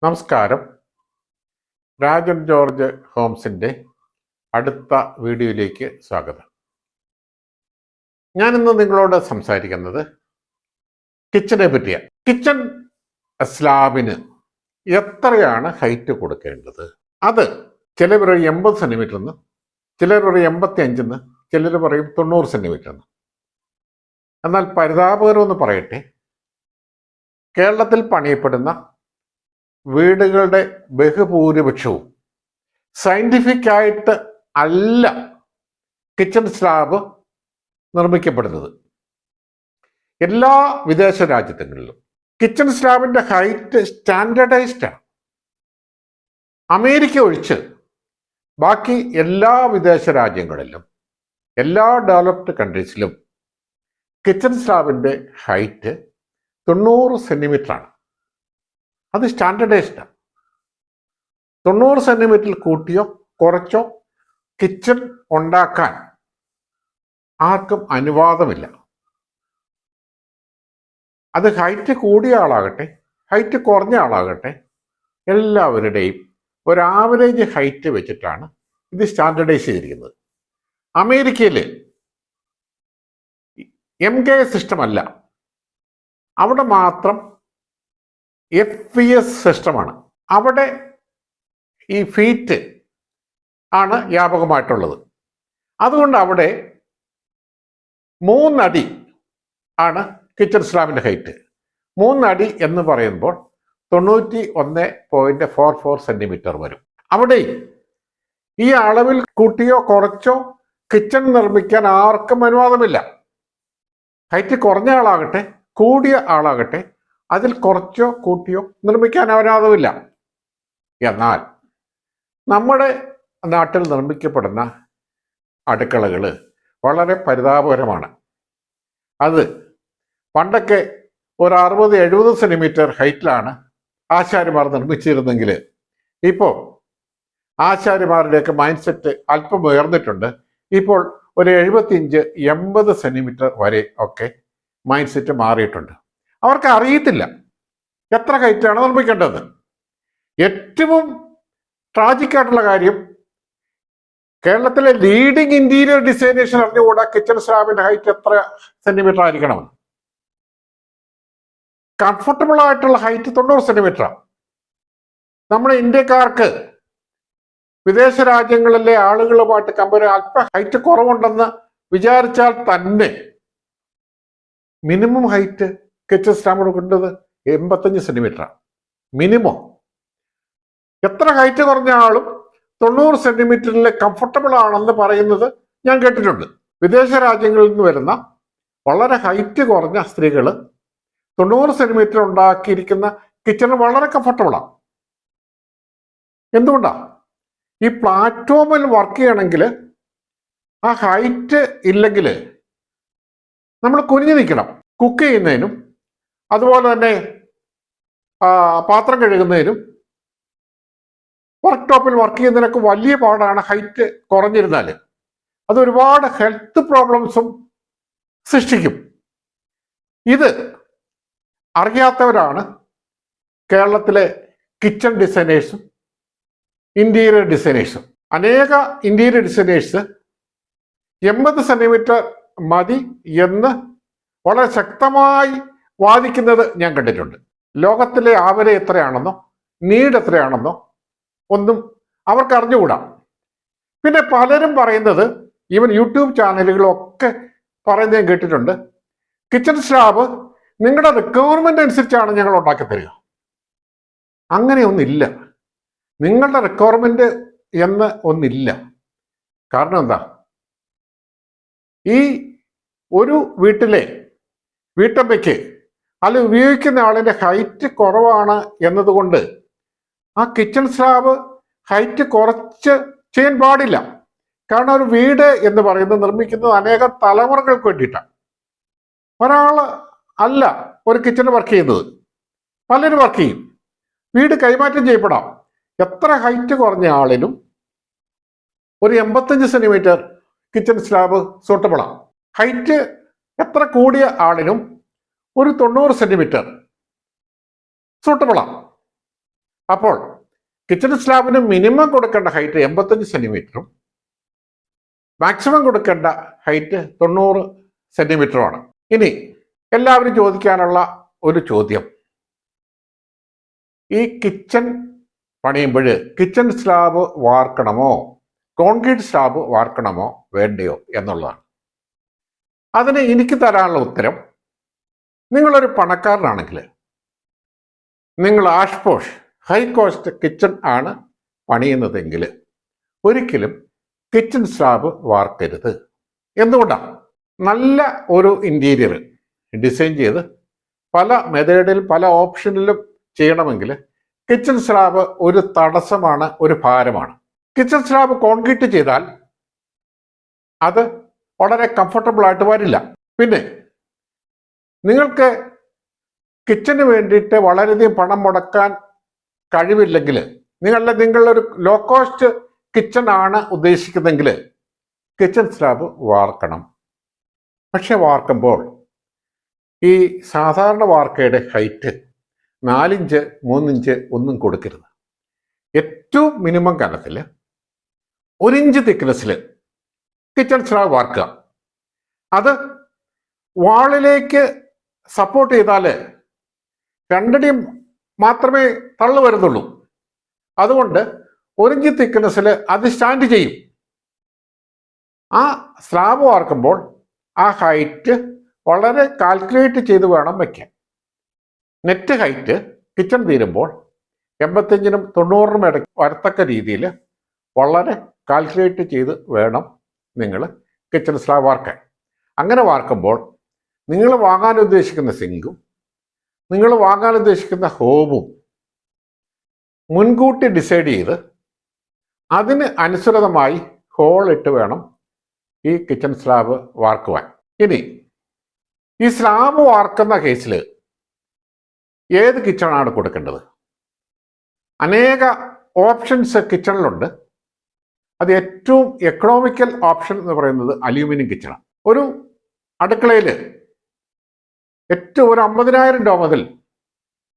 നമസ്കാരം. രാജൻ ജോർജ് ഹോംസിൻ്റെ അടുത്ത വീഡിയോയിലേക്ക് സ്വാഗതം. ഞാനിന്ന് നിങ്ങളോട് സംസാരിക്കുന്നത് കിച്ചനെ പറ്റിയാണ്. കിച്ചൺ സ്ലാബിന് എത്രയാണ് ഹൈറ്റ് കൊടുക്കേണ്ടത്? അത് ചിലർ പറയും 80 സെൻറ്റിമീറ്റർ എന്ന്, ചിലർ പറയും 85 എന്ന്, ചിലർ പറയും 90 സെൻറ്റിമീറ്റർ എന്ന്. എന്നാൽ പരിതാപകരമെന്ന് പറയട്ടെ, കേരളത്തിൽ പണിയപ്പെടുന്ന വീടുകളുടെ ബഹുഭൂരിപക്ഷവും സയന്റിഫിക് ആയിട്ട് അല്ല കിച്ചൺ സ്ലാബ് നിർമ്മിക്കപ്പെടുന്നത്. എല്ലാ വിദേശ രാജ്യങ്ങളിലും കിച്ചൺ സ്ലാബിന്റെ ഹൈറ്റ് സ്റ്റാൻഡേർഡൈസ്ഡ് ആണ്. അമേരിക്ക ഒഴിച്ച് ബാക്കി എല്ലാ വിദേശ രാജ്യങ്ങളിലും, എല്ലാ ഡെവലപ്ഡ് കൺട്രീസിലും കിച്ചൺ സ്ലാബിന്റെ ഹൈറ്റ് 90 സെൻറ്റിമീറ്റർ ആണ്. അത് സ്റ്റാൻഡേർഡൈസ്ഡ്. 90 സെൻറ്റിമീറ്ററിൽ കൂട്ടിയോ കുറച്ചോ കിച്ചൺ ഉണ്ടാക്കാൻ ആർക്കും അനുവാദമില്ല. അത് ഹൈറ്റ് കൂടിയ ആളാകട്ടെ ഹൈറ്റ് കുറഞ്ഞ ആളാകട്ടെ, എല്ലാവരുടെയും ഒരു ആവറേജ് ഹൈറ്റ് വെച്ചിട്ടാണ് ഇത് സ്റ്റാൻഡേർഡൈസ് ചെയ്തിരിക്കുന്നത്. അമേരിക്കയിൽ MK സിസ്റ്റം അല്ല, അവിടെ മാത്രം FPS സിസ്റ്റമാണ്. അവിടെ ഈ ഫീറ്റ് ആണ് വ്യാപകമായിട്ടുള്ളത്. അതുകൊണ്ട് അവിടെ 3 അടി ആണ് കിച്ചൺ സ്ലാബിൻ്റെ ഹൈറ്റ്. 3 അടി എന്ന് പറയുമ്പോൾ 91.44 സെൻറ്റിമീറ്റർ വരും. അവിടെ ഈ അളവിൽ കൂട്ടിയോ കുറച്ചോ കിച്ചൺ നിർമ്മിക്കാൻ ആർക്കും അനുവാദമില്ല. ഹൈറ്റ് കുറഞ്ഞ ആളാകട്ടെ കൂടിയ ആളാകട്ടെ അതിൽ കുറച്ചോ കൂട്ടിയോ നിർമ്മിക്കാൻ അനുവാദമില്ല. എന്നാൽ നമ്മുടെ നാട്ടിൽ നിർമ്മിക്കപ്പെടുന്ന അടുക്കളകൾ വളരെ പരിതാപകരമാണ്. അത് പണ്ടൊക്കെ ഒരു 60-70 സെൻറ്റിമീറ്റർ ഹൈറ്റിലാണ് ആശാരിമാർ നിർമ്മിച്ചിരുന്നെങ്കിൽ ഇപ്പോൾ ആശാരിമാരുടെയൊക്കെ മൈൻഡ് സെറ്റ് അല്പം ഉയർന്നിട്ടുണ്ട്. ഇപ്പോൾ ഒരു 75-80 സെൻറ്റിമീറ്റർ വരെ ഒക്കെ മൈൻഡ് സെറ്റ് മാറിയിട്ടുണ്ട്. അവർക്ക് അറിയത്തില്ല എത്ര ഹൈറ്റാണ് നിർമ്മിക്കേണ്ടത്. ഏറ്റവും ട്രാജിക്കായിട്ടുള്ള കാര്യം, കേരളത്തിലെ ലീഡിംഗ് ഇന്റീരിയർ ഡിസൈനേഷൻ അറിഞ്ഞുകൂടാ കിച്ചൺ സ്ലാബിന്റെ ഹൈറ്റ് എത്ര സെന്റിമീറ്റർ ആയിരിക്കണമെന്ന്. കംഫർട്ടബിൾ ആയിട്ടുള്ള ഹൈറ്റ് 90 സെന്റിമീറ്ററാണ്. നമ്മുടെ ഇന്ത്യക്കാർക്ക് വിദേശ രാജ്യങ്ങളിലെ ആളുകളുമായിട്ട് കമ്പയർ അല്പം ഹൈറ്റ് കുറവുണ്ടെന്ന് വിചാരിച്ചാൽ തന്നെ മിനിമം ഹൈറ്റ് കിച്ചൺ സ്ലാബ് കൊടുക്കേണ്ടത് 85 സെന്റിമീറ്ററാണ് മിനിമം. എത്ര ഹൈറ്റ് കുറഞ്ഞ ആളും 90 സെന്റിമീറ്ററിൽ കംഫർട്ടബിൾ ആണെന്ന് പറയുന്നത് ഞാൻ കേട്ടിട്ടുണ്ട്. വിദേശ രാജ്യങ്ങളിൽ നിന്ന് വരുന്ന വളരെ ഹൈറ്റ് കുറഞ്ഞ സ്ത്രീകൾ 90 സെന്റിമീറ്റർ ഉണ്ടാക്കിയിരിക്കുന്ന കിച്ചൺ വളരെ കംഫർട്ടബിളാണ്. എന്തുകൊണ്ടാണ്? ഈ പ്ലാറ്റ്ഫോമിൽ വർക്ക് ചെയ്യണമെങ്കിൽ ആ ഹൈറ്റ് ഇല്ലെങ്കിൽ നമ്മൾ കുനിഞ്ഞു നിൽക്കണം. കുക്ക് ചെയ്യുന്നതിനും അതുപോലെ തന്നെ പാത്രം കഴുകുന്നതിനും വർക്ക് ടോപ്പിൽ വർക്ക് ചെയ്യുന്നതിനൊക്കെ വലിയ പാടാണ് ഹൈറ്റ് കുറഞ്ഞിരുന്നാൽ. അത് ഒരുപാട് ഹെൽത്ത് പ്രോബ്ലംസും സൃഷ്ടിക്കും. ഇത് അറിയാത്തവരാണ് കേരളത്തിലെ കിച്ചൺ ഡിസൈനേഴ്സും ഇന്റീരിയർ ഡിസൈനേഴ്സും. അനേക ഇന്റീരിയർ ഡിസൈനേഴ്സ് 80 സെൻറ്റിമീറ്റർ മതി എന്ന് വളരെ ശക്തമായി വാദിക്കുന്നത് ഞാൻ കണ്ടിട്ടുണ്ട്. ലോകത്തിലെ ആവറേജ് എത്രയാണെന്നോ നീഡ് എത്രയാണെന്നോ ഒന്നും അവർക്ക് അറിഞ്ഞുകൂടാ. പിന്നെ പലരും പറയുന്നത്, ഈവൻ യൂട്യൂബ് ചാനലുകളൊക്കെ പറയുന്നത് ഞാൻ കേട്ടിട്ടുണ്ട്, കിച്ചൺ സ്ലാബ് നിങ്ങളുടെ റിക്വയർമെന്റ് അനുസരിച്ചാണ് ഞങ്ങൾ ഉണ്ടാക്കി തരിക. അങ്ങനെയൊന്നില്ല. നിങ്ങളുടെ റിക്വയർമെന്റ് എന്ന് ഒന്നില്ല. കാരണം എന്താ? ഈ ഒരു വീട്ടിലെ വീട്ടമ്മയ്ക്ക് അല്ല ഉപയോഗിക്കുന്ന ആളിന്റെ ഹൈറ്റ് കുറവാണ് എന്നതുകൊണ്ട് ആ കിച്ചൺ സ്ലാബ് ഹൈറ്റ് കുറച്ച് ചെയ്യാൻ പാടില്ല. കാരണം ഒരു വീട് എന്ന് പറയുന്നത് നിർമ്മിക്കുന്നത് അനേകം തലമുറകൾക്ക് വേണ്ടിയിട്ടാണ്. ഒരാൾ അല്ല ഒരു കിച്ചൺ വർക്ക് ചെയ്യുന്നത്, പലരും വർക്ക് ചെയ്യും. വീട് കൈമാറ്റം ചെയ്യപ്പെടാം. എത്ര ഹൈറ്റ് കുറഞ്ഞ ആളിനും ഒരു 85 സെൻറ്റിമീറ്റർ കിച്ചൺ സ്ലാബ് സൂട്ടബിളാണ്. ഹൈറ്റ് എത്ര കൂടിയ ആളിനും ഒരു 90 സെൻറ്റിമീറ്റർ സൂട്ടബിളാണ്. അപ്പോൾ കിച്ചൺ സ്ലാബിന് മിനിമം കൊടുക്കേണ്ട ഹൈറ്റ് 85 സെന്റിമീറ്ററും മാക്സിമം കൊടുക്കേണ്ട ഹൈറ്റ് 90 സെന്റിമീറ്ററുമാണ്. ഇനി എല്ലാവരും ചോദിക്കാനുള്ള ഒരു ചോദ്യം, ഈ കിച്ചൺ പണിയുമ്പോൾ കിച്ചൺ സ്ലാബ് വാർക്കണമോ കോൺക്രീറ്റ് സ്ലാബ് വാർക്കണമോ വേണ്ടയോ എന്നുള്ളതാണ്. അതിന് എനിക്ക് തരാനുള്ള ഉത്തരം, നിങ്ങളൊരു പണക്കാരനാണെങ്കിൽ നിങ്ങൾ ആഷ്പോഷ് ഹൈ കോസ്റ്റ് കിച്ചൺ ആണ് പണിയുന്നതെങ്കിൽ ഒരിക്കലും കിച്ചൺ സ്ലാബ് വാർക്കരുത്. എന്തുകൊണ്ടാണ്? നല്ല ഒരു ഇൻറ്റീരിയർ ഡിസൈൻ ചെയ്ത് പല മെത്തേഡിൽ പല ഓപ്ഷനിലും ചെയ്യണമെങ്കിൽ കിച്ചൺ സ്ലാബ് ഒരു തടസ്സമാണ്, ഒരു ഭാരമാണ്. കിച്ചൺ സ്ലാബ് കോൺക്രീറ്റ് ചെയ്താൽ അത് വളരെ കംഫർട്ടബിൾ ആയിട്ട് വരില്ല. പിന്നെ നിങ്ങൾക്ക് കിച്ചന് വേണ്ടിയിട്ട് വളരെയധികം പണം മുടക്കാൻ കഴിവില്ലെങ്കിൽ, നിങ്ങളൊരു ലോ കോസ്റ്റ് കിച്ചൺ ആണ് ഉദ്ദേശിക്കുന്നതെങ്കിൽ കിച്ചൺ സ്ലാബ് വാർക്കണം. പക്ഷെ വാർക്കുമ്പോൾ ഈ സാധാരണ വാർക്കയുടെ ഹൈറ്റ് 4 ഇഞ്ച് 3 ഇഞ്ച് ഒന്നും കൊടുക്കരുത്. ഏറ്റവും മിനിമം കനത്തിൽ 1 ഇഞ്ച് തിക്നെസ്സിൽ കിച്ചൺ സ്ലാബ് വാർക്കുക. അത് വാളിലേക്ക് സപ്പോർട്ട് ചെയ്താൽ 2 അടി മാത്രമേ തള്ളു വരുന്നുള്ളൂ. അതുകൊണ്ട് 1 ഇഞ്ച് തിക്നെസ്സിൽ അത് സ്റ്റാൻഡ് ചെയ്യും. ആ സ്ലാബ് വാർക്കുമ്പോൾ ആ ഹൈറ്റ് വളരെ കാൽക്കുലേറ്റ് ചെയ്ത് വേണം വയ്ക്കാൻ. നെറ്റ് ഹൈറ്റ് കിച്ചൺ തീരുമ്പോൾ 85-നും 90-നും ഇടയ്ക്ക് വരത്തക്ക രീതിയിൽ വളരെ കാൽക്കുലേറ്റ് ചെയ്ത് വേണം നിങ്ങൾ കിച്ചൺ സ്ലാബ് വാർക്കാൻ. അങ്ങനെ വാർക്കുമ്പോൾ നിങ്ങൾ വാങ്ങാൻ ഉദ്ദേശിക്കുന്ന സിങ്കും നിങ്ങൾ വാങ്ങാൻ ഉദ്ദേശിക്കുന്ന ഹോബും മുൻകൂട്ടി ഡിസൈഡ് ചെയ്ത് അതിന് അനുസൃതമായി ഹോൾ ഇട്ട് വേണം ഈ കിച്ചൺ സ്ലാബ് വാർക്കുവാൻ. ഇനി ഈ സ്ലാബ് വാർക്കുന്ന കേസിൽ ഏത് കിച്ചണാണ് കൊടുക്കേണ്ടത്? അനേക ഓപ്ഷൻസ് കിച്ചണിലുണ്ട്. അത് ഏറ്റവും എക്കണോമിക്കൽ ഓപ്ഷൻ എന്ന് പറയുന്നത് അലൂമിനിയം കിച്ചണാണ്. ഒരു അടുക്കളയിൽ ഏറ്റവും ഒരു 50,000 രൂപ മുതൽ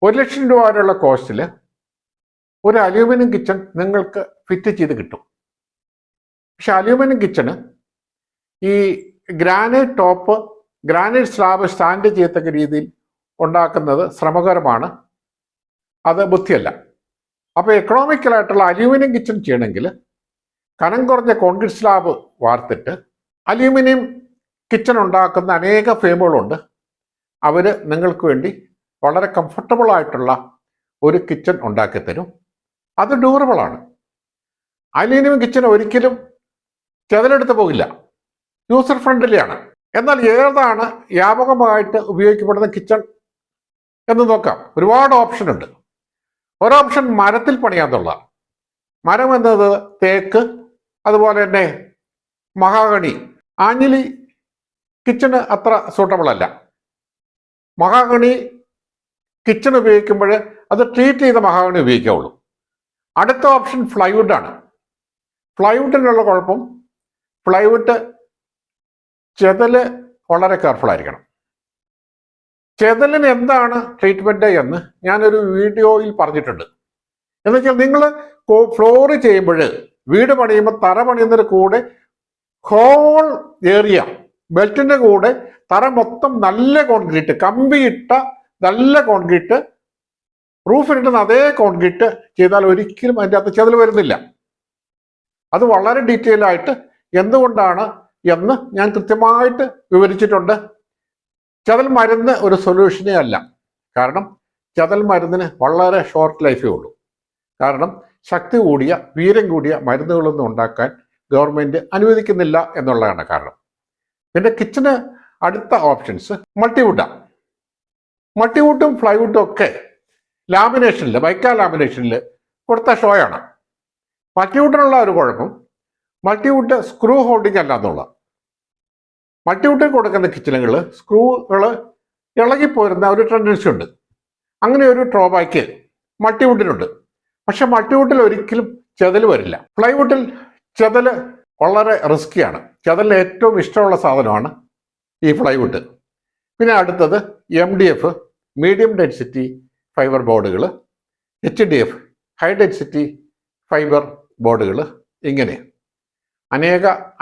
1,00,000 രൂപ വരെയുള്ള കോസ്റ്റിൽ ഒരു അലൂമിനിയം കിച്ചൺ നിങ്ങൾക്ക് ഫിറ്റ് ചെയ്ത് കിട്ടും. പക്ഷെ അലൂമിനിയം കിച്ചണ് ഈ granite top granite slab stand ചെയ്യത്തക്ക രീതിയിൽ ഉണ്ടാക്കുന്നത് ശ്രമകരമാണ്, അത് ബുദ്ധിയല്ല. അപ്പോൾ എക്കണോമിക്കലായിട്ടുള്ള അലൂമിനിയം കിച്ചൺ ചെയ്യണമെങ്കിൽ കനം കുറഞ്ഞ കോൺക്രീറ്റ് സ്ലാബ് വാർത്തിട്ട് അലൂമിനിയം കിച്ചൺ ഉണ്ടാക്കുന്ന അനേക ഫേമുകളുണ്ട്. അവർ നിങ്ങൾക്ക് വേണ്ടി വളരെ കംഫർട്ടബിൾ ആയിട്ടുള്ള ഒരു കിച്ചൺ ഉണ്ടാക്കി തരും. അത് ഡ്യൂറബിളാണ്. അലൂമിനിയം കിച്ചൺ ഒരിക്കലും ചെതലെടുത്ത് പോകില്ല, യൂസർ ഫ്രണ്ട്ലിയാണ്. എന്നാൽ ഏതാണ് വ്യാപകമായിട്ട് ഉപയോഗിക്കപ്പെടുന്ന കിച്ചൺ എന്ന് നോക്കാം. ഒരുപാട് ഓപ്ഷൻ ഉണ്ട്. ഒരു ഓപ്ഷൻ മരത്തിൽ പണിയാന്നുള്ള. മരം എന്നത് തേക്ക്, അതുപോലെ തന്നെ മഹാഗണി. ആഞ്ഞിലി കിച്ചണ് അത്ര സൂട്ടബിൾ അല്ല. മഹാഗണി കിച്ചൺ ഉപയോഗിക്കുമ്പോൾ അത് ട്രീറ്റ് ചെയ്ത മഹാഗണി ഉപയോഗിക്കാവുള്ളൂ. അടുത്ത ഓപ്ഷൻ ഫ്ലൈവുഡ് ആണ്. ഫ്ലൈവുഡിനുള്ള കുഴപ്പം, ഫ്ലൈവുഡ് ചെതല് വളരെ കെയർഫുൾ ആയിരിക്കണം. ചെതലിന് എന്താണ് ട്രീറ്റ്മെന്റ് എന്ന് ഞാനൊരു വീഡിയോയിൽ പറഞ്ഞിട്ടുണ്ട്. എന്നുവെച്ചാൽ നിങ്ങൾ ഫ്ലോർ ചെയ്യുമ്പോൾ, വീട് പണിയുമ്പോൾ തറ പണിയുന്നതിന് കൂടെ ഹോൾ ഏരിയ ബെൽറ്റിന്റെ കൂടെ തറ മൊത്തം നല്ല കോൺക്രീറ്റ്, കമ്പിയിട്ട നല്ല കോൺക്രീറ്റ്, റൂഫിനിട്ടുന്ന അതേ കോൺക്രീറ്റ് ചെയ്താൽ ഒരിക്കലും അതിൻ്റെ അകത്ത് ചെതൽ വരുന്നില്ല. അത് വളരെ ഡീറ്റെയിൽ ആയിട്ട് എന്തുകൊണ്ടാണ് എന്ന് ഞാൻ കൃത്യമായിട്ട് വിവരിച്ചിട്ടുണ്ട്. ചെതൽ മരുന്ന് ഒരു സൊല്യൂഷനേ അല്ല. കാരണം ചെതൽ മരുന്നിന് വളരെ ഷോർട്ട് ലൈഫേ ഉള്ളൂ. കാരണം ശക്തി കൂടിയ വീര്യം കൂടിയ മരുന്നുകളൊന്നും ഉണ്ടാക്കാൻ ഗവൺമെന്റ് അനുവദിക്കുന്നില്ല എന്നുള്ളതാണ് കാരണം. പിന്നെ കിച്ചന് അടുത്ത ഓപ്ഷൻസ് മൾട്ടിവുഡാണ്. മൾട്ടിവുഡും ഫ്ലൈവുഡും ഒക്കെ ലാമിനേഷനിൽ, ബൈക്കാ ലാമിനേഷനിൽ കൊടുത്ത ഷോയാണ്. മൾട്ടിവുഡിനുള്ള ഒരു കുഴപ്പം, മൾട്ടിവുഡ് സ്ക്രൂ ഹോൾഡിംഗ് അല്ല എന്നുള്ള. മൾട്ടിവുഡിൽ കൊടുക്കുന്ന കിച്ചണുകൾ സ്ക്രൂകൾ ഇളകിപ്പോരുന്ന ഒരു ടെൻഡൻസി ഉണ്ട്. അങ്ങനെ ഒരു ഡ്രോബാക്ക് മൾട്ടിവുഡിനുണ്ട്. പക്ഷെ മൾട്ടിവുഡിൽ ഒരിക്കലും ചെതൽ വരില്ല. ഫ്ലൈവുഡിൽ ചെതൽ വളരെ റിസ്ക്കിയാണ്. ചെതലിന് ഏറ്റവും ഇഷ്ടമുള്ള സാധനമാണ് ഈ ഫ്ലൈവുഡ്. പിന്നെ അടുത്തത് MDF, മീഡിയം ഡെൻസിറ്റി ഫൈബർ ബോർഡുകൾ, HDF, ഹൈ ഡെൻസിറ്റി ഫൈബർ ബോർഡുകൾ, ഇങ്ങനെ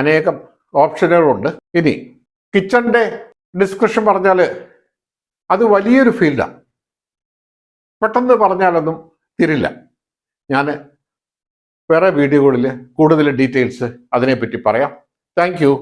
അനേകം ഓപ്ഷനുകളുണ്ട്. ഇനി കിച്ചണിൻ്റെ ഡിസ്ക്രിപ്ഷൻ പറഞ്ഞാൽ അത് വലിയൊരു ഫീൽഡാണ്. പെട്ടെന്ന് പറഞ്ഞാലൊന്നും തിരില്ല. ഞാൻ വേറെ വീഡിയോകളിൽ കൂടുതൽ ഡീറ്റെയിൽസ് അതിനെപ്പറ്റി പറയാം. Thank you.